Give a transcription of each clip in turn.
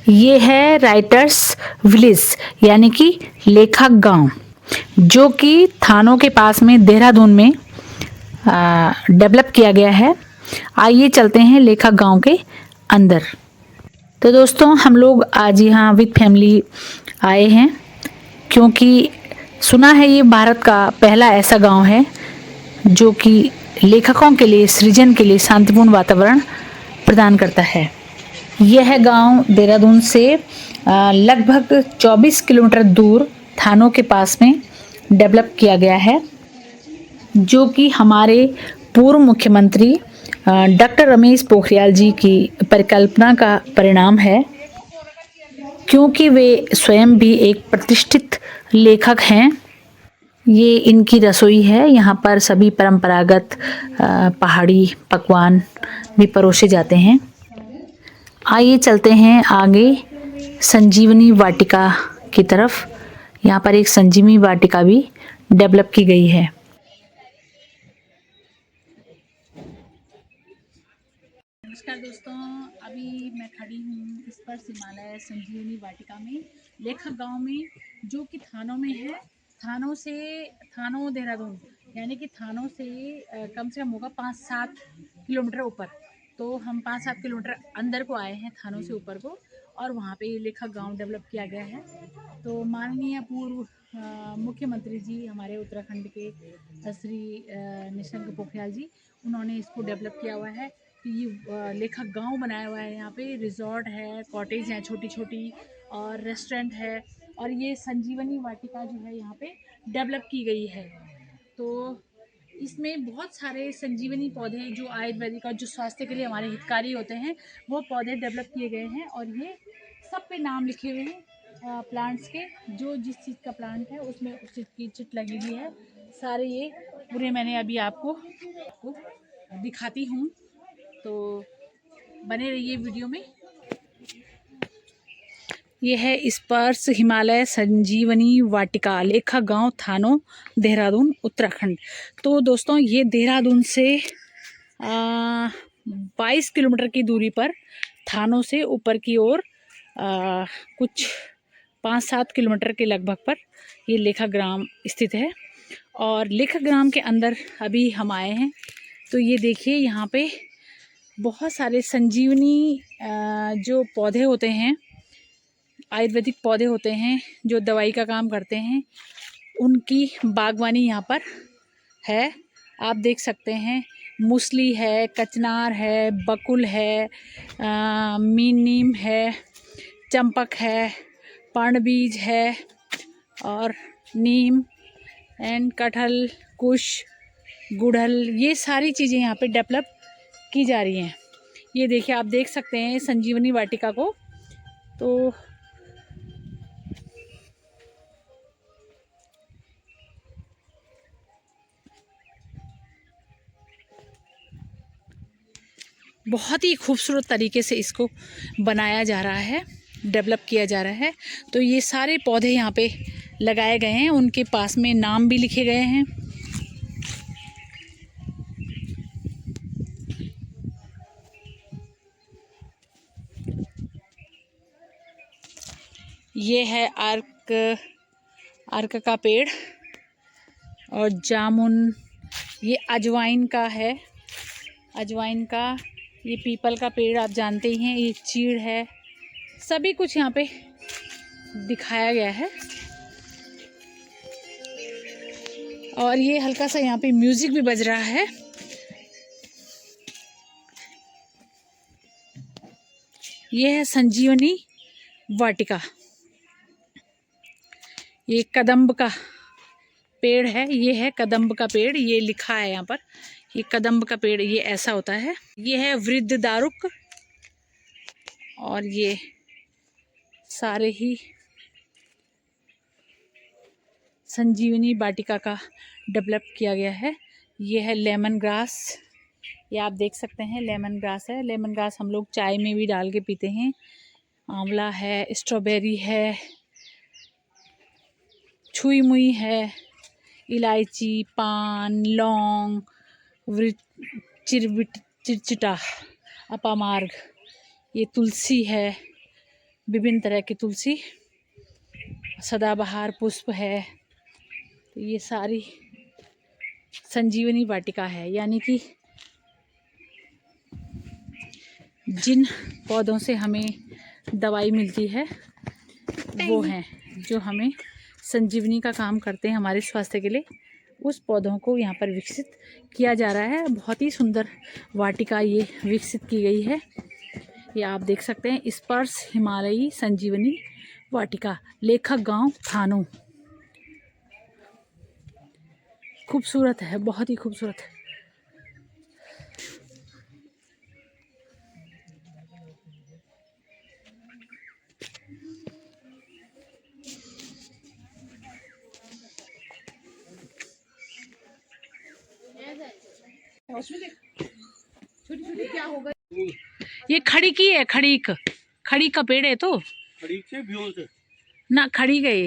ये है writers village यानी कि लेखक गांव, जो कि थानों के पास में देहरादून में डेवलप किया गया है। आइए चलते हैं लेखक गांव के अंदर। तो दोस्तों, हम लोग आज यहाँ विद फैमिली आए हैं क्योंकि सुना है ये भारत का पहला ऐसा गांव है जो कि लेखकों के लिए, सृजन के लिए शांतिपूर्ण वातावरण प्रदान करता है। यह गांव देहरादून से लगभग 24 किलोमीटर दूर थानों के पास में डेवलप किया गया है, जो कि हमारे पूर्व मुख्यमंत्री डॉक्टर रमेश पोखरियाल जी की परिकल्पना का परिणाम है, क्योंकि वे स्वयं भी एक प्रतिष्ठित लेखक हैं। ये इनकी रसोई है। यहाँ पर सभी परंपरागत पहाड़ी पकवान भी परोसे जाते हैं। आइए चलते हैं आगे संजीवनी वाटिका की तरफ। यहाँ पर एक संजीवनी वाटिका भी डेवलप की गई है। नमस्कार दोस्तों, अभी मैं खड़ी हूँ स्पर्श हिमालय संजीवनी वाटिका में, लेखक गांव में, जो कि थानों में है। थानों देहरादून यानी कि थानों से कम से कम होगा 5-7 किलोमीटर ऊपर। तो हम 5-7 किलोमीटर अंदर को आए हैं थानों से ऊपर को, और वहाँ पे लेखक गांव डेवलप किया गया है। तो माननीय पूर्व मुख्यमंत्री जी हमारे उत्तराखंड के श्री निशंक पोखरियाल जी, उन्होंने इसको डेवलप किया हुआ है। ये लेखक गांव बनाया हुआ है। यहाँ पे रिजॉर्ट है, कॉटेज हैं छोटी छोटी, और रेस्टोरेंट है, और ये संजीवनी वाटिका जो है यहाँ पे डेवलप की गई है। तो इसमें बहुत सारे संजीवनी पौधे जो आयुर्वेदिक और जो स्वास्थ्य के लिए हमारे हितकारी होते हैं, वो पौधे डेवलप किए गए हैं। और ये सब पे नाम लिखे हुए हैं प्लांट्स के, जो जिस चीज़ का प्लांट है उसमें उस चीज़ की चिट लगी हुई है। सारे ये पूरे मैंने अभी आपको दिखाती हूँ, तो बने रहिए वीडियो में। यह है स्पर्श हिमालय संजीवनी वाटिका, लेखक गांव, थानों, देहरादून, उत्तराखंड। तो दोस्तों, ये देहरादून से 22 किलोमीटर की दूरी पर थानों से ऊपर की ओर कुछ 5-7 किलोमीटर के लगभग पर ये लेखक ग्राम स्थित है। और लेखक ग्राम के अंदर अभी हम आए हैं। तो ये देखिए, यहाँ पे बहुत सारे संजीवनी जो पौधे होते हैं, आयुर्वेदिक पौधे होते हैं जो दवाई का काम करते हैं, उनकी बागवानी यहाँ पर है। आप देख सकते हैं, मूसली है, कचनार है, बकुल है, नीम है, चंपक है, पर्णबीज है, और नीम एंड कटहल, कुश, गुड़हल, ये सारी चीज़ें यहाँ पे डेवलप की जा रही हैं। ये देखिए, आप देख सकते हैं संजीवनी वाटिका को। तो बहुत ही खूबसूरत तरीके से इसको बनाया जा रहा है, डेवलप किया जा रहा है। तो ये सारे पौधे यहाँ पे लगाए गए हैं, उनके पास में नाम भी लिखे गए हैं। ये है अर्क का पेड़, और जामुन, ये अजवाइन का है, अजवाइन का, ये पीपल का पेड़ आप जानते ही हैं, ये चीड़ है। सभी कुछ यहाँ पे दिखाया गया है। और ये हल्का सा यहाँ पे म्यूजिक भी बज रहा है। ये है संजीवनी वाटिका। ये कदम्ब का पेड़ है, ये है कदम्ब का पेड़, ये लिखा है यहाँ पर, ये कदम्ब का पेड़, ये ऐसा होता है। ये है वृद्ध दारुक, और ये सारे ही संजीवनी वाटिका का डेवलप किया गया है। ये है लेमन ग्रास, ये आप देख सकते हैं लेमन ग्रास है। लेमन ग्रास हम लोग चाय में भी डाल के पीते हैं। आंवला है, स्ट्रॉबेरी है, छुई मुई है, इलायची, पान, लौंग, चिरचिटा, अपामार्ग, ये तुलसी है, विभिन्न तरह की तुलसी, सदाबहार पुष्प है। तो ये सारी संजीवनी वाटिका है, यानी कि जिन पौधों से हमें दवाई मिलती है वो हैं जो हमें संजीवनी का काम करते हैं हमारे स्वास्थ्य के लिए। उस पौधों को यहाँ पर विकसित किया जा रहा है। बहुत ही सुंदर वाटिका ये विकसित की गई है। ये आप देख सकते हैं, स्पर्श हिमालयी संजीवनी वाटिका, लेखक गांव थानो। खूबसूरत है, बहुत ही खूबसूरत है। क्या होगा ये? खड़ी की है, खड़ी का पेड़ है। तो खड़ी से ना खड़ी गए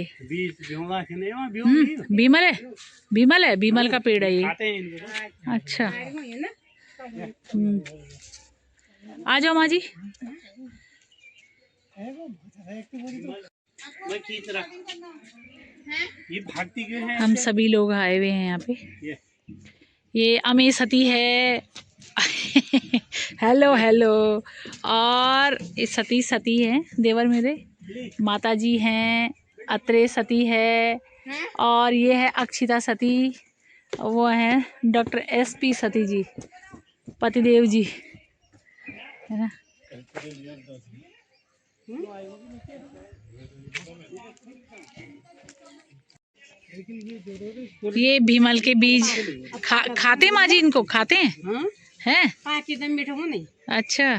बीमल है, बीमल का पेड़ है ये। अच्छा, आ जाओ माँ जी। ये भागती क्यों है? हम सभी लोग आए हुए हैं यहाँ पे। ये अमे सती है। Hello hello. और ये सती है, देवर मेरे। माता जी हैं, अत्रे सती है, और ये है अक्षिता सती। वो है डॉक्टर SP सती जी, पतिदेव जी, है ना। ये भीमल के बीज खाते माँ जी, इनको खाते हैं? हैं? अच्छा।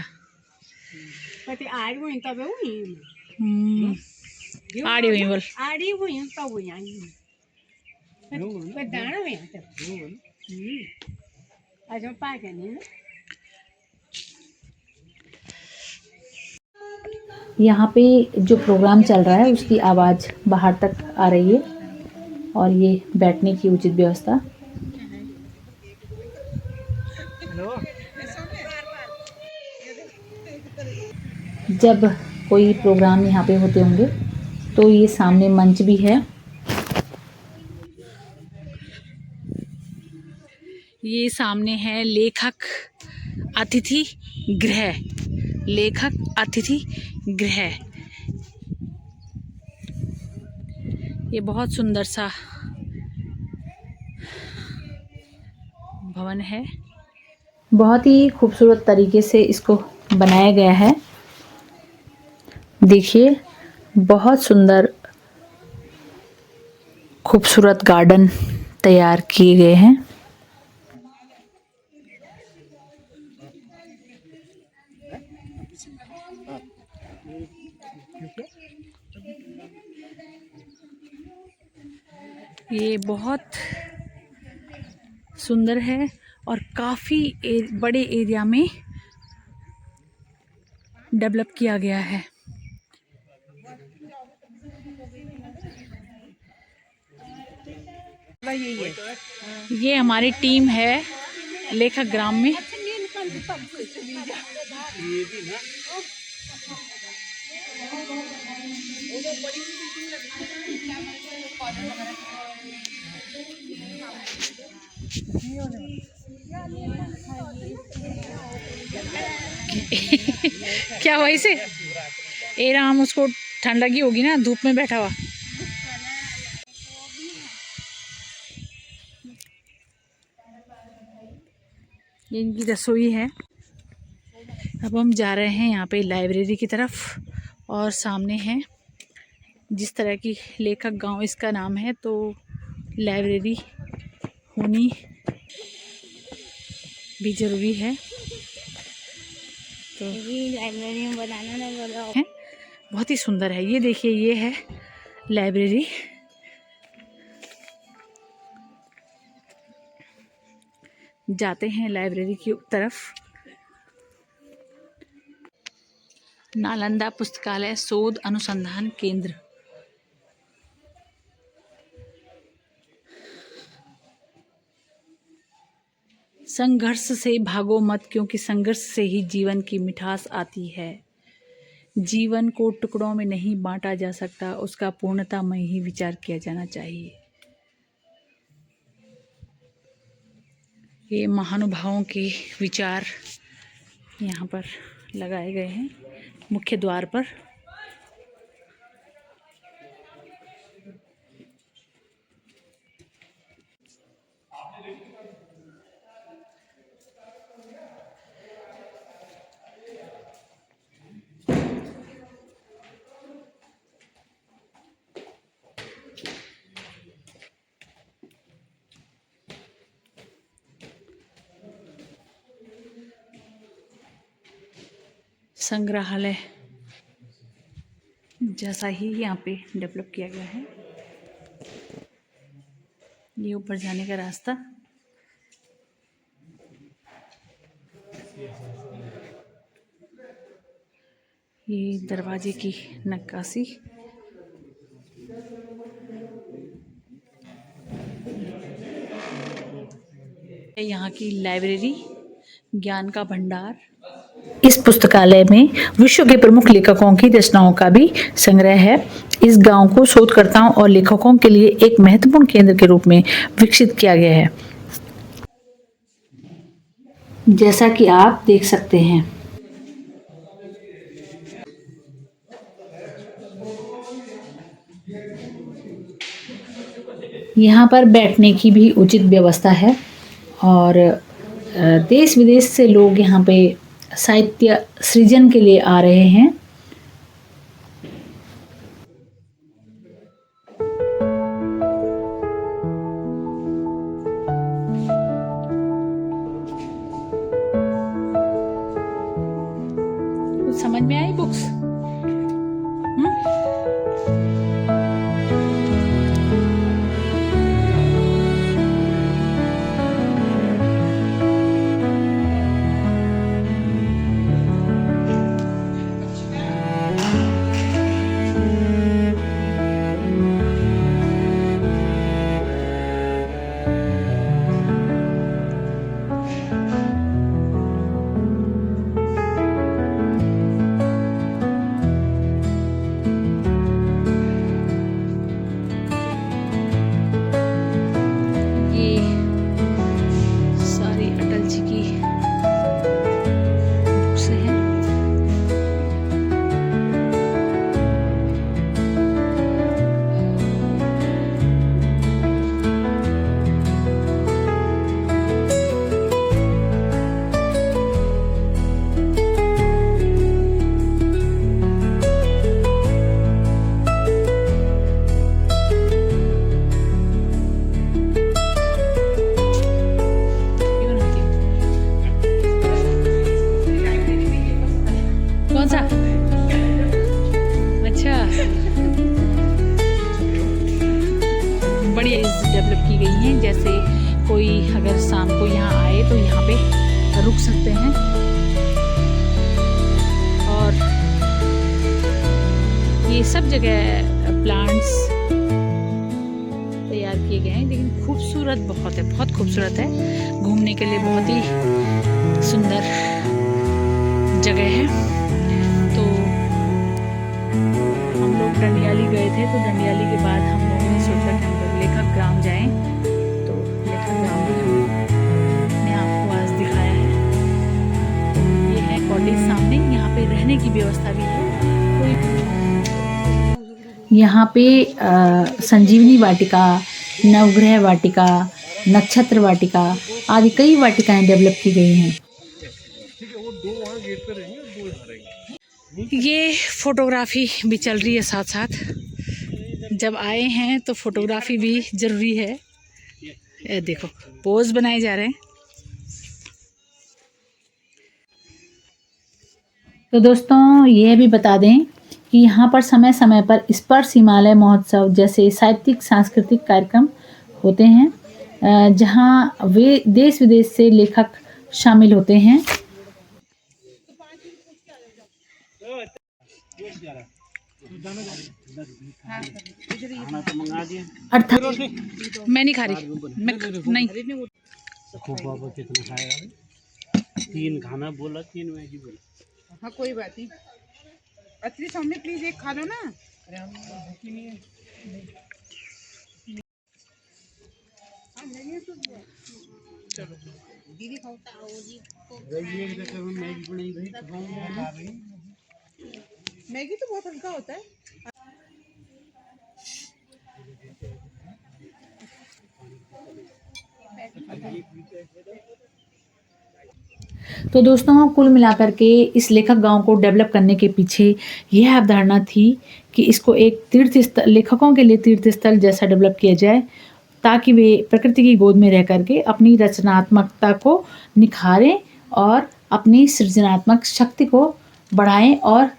आड़ी हुई बोल। यहाँ पे जो प्रोग्राम चल रहा है उसकी आवाज़ बाहर तक आ रही है, और ये बैठने की उचित व्यवस्था। जब कोई प्रोग्राम यहाँ पे होते होंगे तो ये सामने मंच भी है। ये सामने है लेखक अतिथि गृह, लेखक अतिथि गृह। ये बहुत सुंदर सा भवन है। बहुत ही खूबसूरत तरीके से इसको बनाया गया है। देखिए, बहुत सुंदर खूबसूरत गार्डन तैयार किए गए हैं। ये बहुत सुंदर है और काफ़ी बड़े एरिया में डेवलप किया गया है। ये हमारी टीम है लेखक ग्राम में। क्या वैसे ए राम, उसको ठंड लगी होगी ना, धूप में बैठा हुआ। ये इनकी रसोई है। अब हम जा रहे हैं यहाँ पे लाइब्रेरी की तरफ, और सामने है जिस तरह की लेखक गांव इसका नाम है, तो लाइब्रेरी होनी भी ज़रूरी है। तो लाइब्रेरी में बनाना ना बोला, बहुत ही सुंदर है। ये देखिए, ये है लाइब्रेरी। जाते हैं लाइब्रेरी की तरफ। नालंदा पुस्तकालय शोध अनुसंधान केंद्र। संघर्ष से भागो मत, क्योंकि संघर्ष से ही जीवन की मिठास आती है। जीवन को टुकड़ों में नहीं बांटा जा सकता, उसका पूर्णता में ही विचार किया जाना चाहिए। ये महानुभावों के विचार यहाँ पर लगाए गए हैं मुख्य द्वार पर। संग्रहालय जैसा ही यहाँ पे डेवलप किया गया है। ये ऊपर जाने का रास्ता। ये दरवाजे की नक्काशी। यहाँ की लाइब्रेरी, ज्ञान का भंडार। इस पुस्तकालय में विश्व के प्रमुख लेखकों की रचनाओं का भी संग्रह है। इस गांव को शोधकर्ताओं और लेखकों के लिए एक महत्वपूर्ण केंद्र के रूप में विकसित किया गया है, जैसा कि आप देख सकते हैं। यहाँ पर बैठने की भी उचित व्यवस्था है और देश विदेश से लोग यहाँ पे साहित्य सृजन के लिए आ रहे हैं। कुछ समझ में आई बुक्स? बढ़िया डेवलप की गई हैं। जैसे कोई अगर शाम को यहाँ आए तो यहाँ पे रुक सकते हैं और ये सब जगह प्लांट्स तैयार किए गए हैं। लेकिन खूबसूरत बहुत है, बहुत खूबसूरत है, घूमने के लिए बहुत ही सुंदर जगह है। तो हम लोग डंडियाली गए थे, तो डंडियाली के बाद हम लोगों ने सोचा कि हम लोग लेखक ग्राम जाएं। तो लेखक ग्राम भी हमने आपको आज दिखाया है। ये है कॉटेज सामने, यहाँ पे रहने की व्यवस्था भी है। यहाँ पे संजीवनी वाटिका, नवग्रह वाटिका, नक्षत्र वाटिका आदि कई वाटिकाएं डेवलप की गई हैं। ये फोटोग्राफी भी चल रही है साथ साथ। जब आए हैं तो फोटोग्राफी भी ज़रूरी है। ये देखो पोज बनाए जा रहे हैं। तो दोस्तों ये भी बता दें कि यहाँ पर समय समय पर स्पर्श हिमालय महोत्सव जैसे साहित्यिक सांस्कृतिक कार्यक्रम होते हैं, जहाँ वे देश विदेश से लेखक शामिल होते हैं। अर्थात मैं नहीं खा रही, मैं नहीं। बाबा कितना खाएगा? 3 खाना बोला, 3 मैगी बोला। हाँ कोई बात नहीं, अतरी सामने प्लीज एक खा लो ना। दीदी खाओ मैगी तो बहुत हल्का होता है। तो दोस्तों कुल मिलाकर के इस लेखक गांव को डेवलप करने के पीछे यह अवधारणा थी कि इसको एक तीर्थ स्थल, लेखकों के लिए तीर्थ स्थल जैसा डेवलप किया जाए, ताकि वे प्रकृति की गोद में रह करके अपनी रचनात्मकता को निखारें और अपनी सृजनात्मक शक्ति को बढ़ाएं और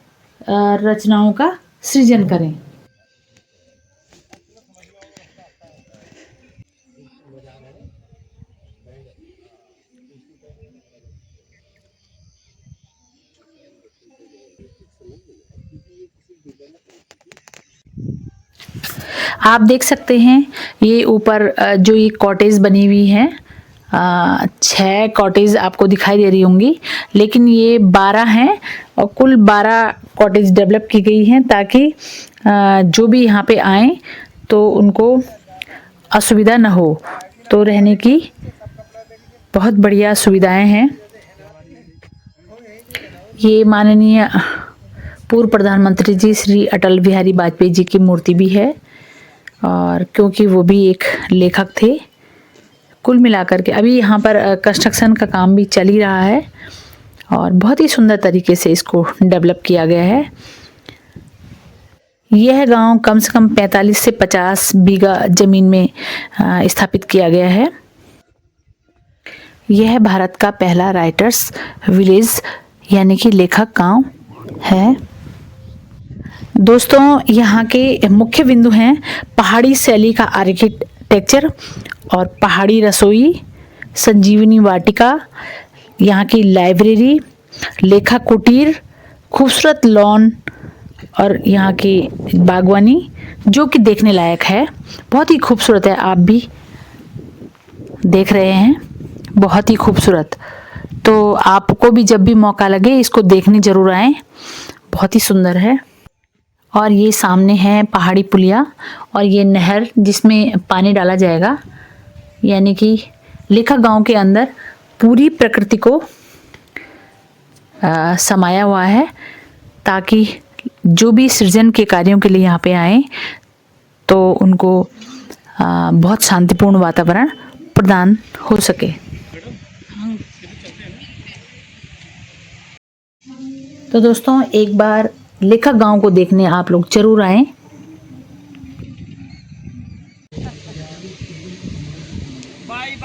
रचनाओं का सृजन करें। आप देख सकते हैं ये ऊपर जो ये कॉटेज बनी हुई है, 6 कॉटेज आपको दिखाई दे रही होंगी, लेकिन ये 12 हैं और कुल 12 कॉटेज डेवलप की गई हैं ताकि जो भी यहाँ पे आए तो उनको असुविधा न हो। तो रहने की बहुत बढ़िया सुविधाएं हैं। ये माननीय पूर्व प्रधानमंत्री जी श्री अटल बिहारी वाजपेयी जी की मूर्ति भी है, और क्योंकि वो भी एक लेखक थे। कुल मिलाकर के अभी यहाँ पर कंस्ट्रक्शन का काम भी चल ही रहा है और बहुत ही सुंदर तरीके से इसको डेवलप किया गया है। यह गांव कम से कम 45 से 50 बीघा जमीन में स्थापित किया गया है। यह भारत का पहला राइटर्स विलेज यानी कि लेखक गांव है। दोस्तों यहाँ के मुख्य बिंदु हैं पहाड़ी शैली का आर्किटेक्चर और पहाड़ी रसोई, संजीवनी वाटिका, यहाँ की लाइब्रेरी, लेखक कुटीर, खूबसूरत लॉन और यहाँ की बागवानी जो कि देखने लायक है। बहुत ही खूबसूरत है, आप भी देख रहे हैं, बहुत ही खूबसूरत। तो आपको भी जब भी मौका लगे इसको देखने जरूर आएं, बहुत ही सुंदर है। और ये सामने है पहाड़ी पुलिया और ये नहर जिसमें पानी डाला जाएगा, यानी कि लेखक गांव के अंदर पूरी प्रकृति को समाया हुआ है, ताकि जो भी सृजन के कार्यों के लिए यहाँ पे आए तो उनको बहुत शांतिपूर्ण वातावरण प्रदान हो सके। तो दोस्तों एक बार लेखक गांव को देखने आप लोग जरूर आएं।